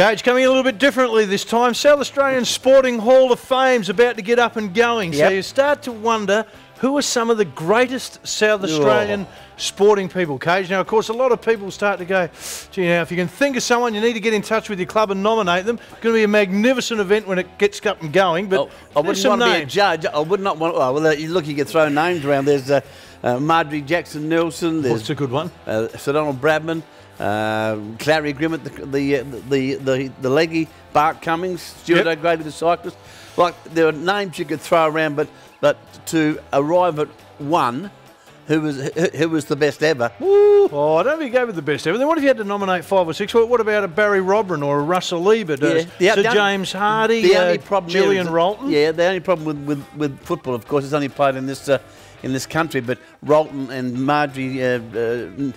Cage, coming a little bit differently this time. South Australian Sporting Hall of Fame's about to get up and going. Yep. So you start to wonder who are some of the greatest South Australian sporting people, Cage. Now, of course, a lot of people start to go, gee, now, if you can think of someone, you need to get in touch with your club and nominate them. It's going to be a magnificent event when it gets up and going. But I wouldn't want to be a judge. I would not want. Oh, well, look, you can throw names around. There's Marjorie Jackson-Nelson. There's What's a good one? Sir Donald Bradman, Clary Grimmett, the leggy, Bart Cummings, Stuart O'Grady, the cyclist. Like, there are names you could throw around, but to arrive at one who was the best ever. Woo. Oh, I don't think you go with the best ever. Then what if you had to nominate 5 or 6? What about a Barry Robran or a Russell Ebert, Sir James Hardy, Gillian Rolton? Yeah, the only problem with football, of course, is only played in this country, but Rolton and Marjorie and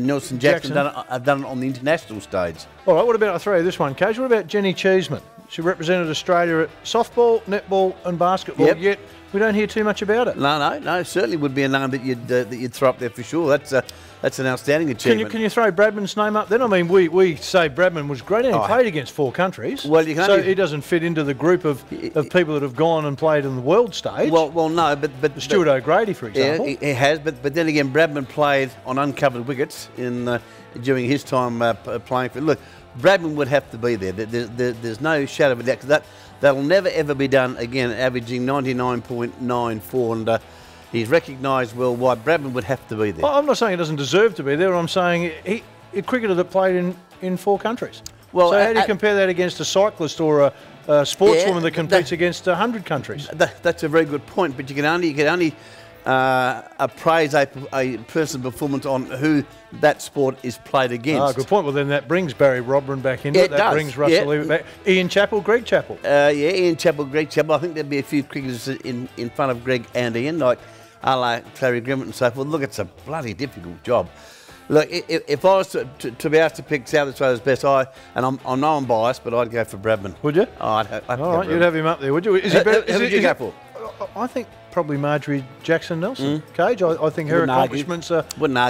Nelson Jackson have done it on the international stage. All right, what about, I'll throw you this one, Cage, what about Jenny Cheeseman? She represented Australia at softball, netball and basketball, yet we don't hear too much about it. No, certainly would be a name that you'd throw up there for sure. That's an outstanding achievement. Can you throw Bradman's name up then? I mean, we say Bradman was great and he played against 4 countries. Well, you can so he doesn't fit into the group of people that have gone and played on the world stage. Well, no, but Stuart O'Grady, for example. Yeah, he has, but then again, Bradman played on uncovered wickets during his time playing for. Look, Bradman would have to be there. There's no shadow of a doubt, because that'll never ever be done again, averaging 99.94, and he's recognised worldwide. Bradman would have to be there. Well, I'm not saying he doesn't deserve to be there. I'm saying he a cricketer that played in 4 countries. Well, so how do you compare that against a cyclist or a sportswoman that competes against 100 countries? That's a very good point, but you can only appraise a person's performance on who that sport is played against. Oh, good point. Well, then that brings Barry Robran back into it. That brings Russell Ebert back. Ian Chappell, Greg Chappell. Ian Chappell, Greg Chappell. I think there'd be a few cricketers in front of Greg and Ian, like Clary Grimmett and so forth. Look, it's a bloody difficult job. Look, if I was to be asked to pick South Australia's best, I know I'm biased, but I'd go for Bradman. Would you? Oh, I'd all right, you'd have him up there, would you? Is he better? Who would you go for? I think probably Marjorie Jackson-Nelson. Cage, I think her accomplishments are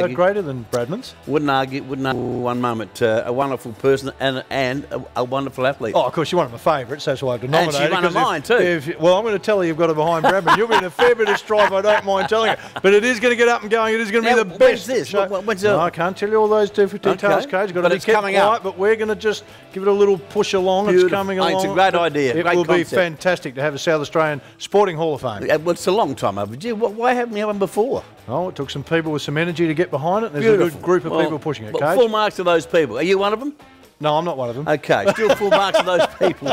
greater than Bradman's. Wouldn't argue one moment. A wonderful person and a wonderful athlete. Oh, of course, you're one of my favourites, that's why I have to nominate her. And she's one of mine too. Well, I'm going to tell her you've got her behind Bradman. You'll be in a fair bit of strife, I don't mind telling you. But it is going to get up and going. It is going to be the best. When's this? No, I can't tell you all those different details, Cage. You've got to be kept quiet, but we're going to just give it a little push along. Beautiful. It's coming along. It's a great idea. It will be fantastic to have a South Australian Sporting Hall of Fame. Well, it's a long time overdue. Why haven't we had one before? Oh, it took some people with some energy to get behind it. There's a good group of people pushing it, Cage. Full marks to those people. Are you one of them? No, I'm not one of them. Okay, still full marks to those people.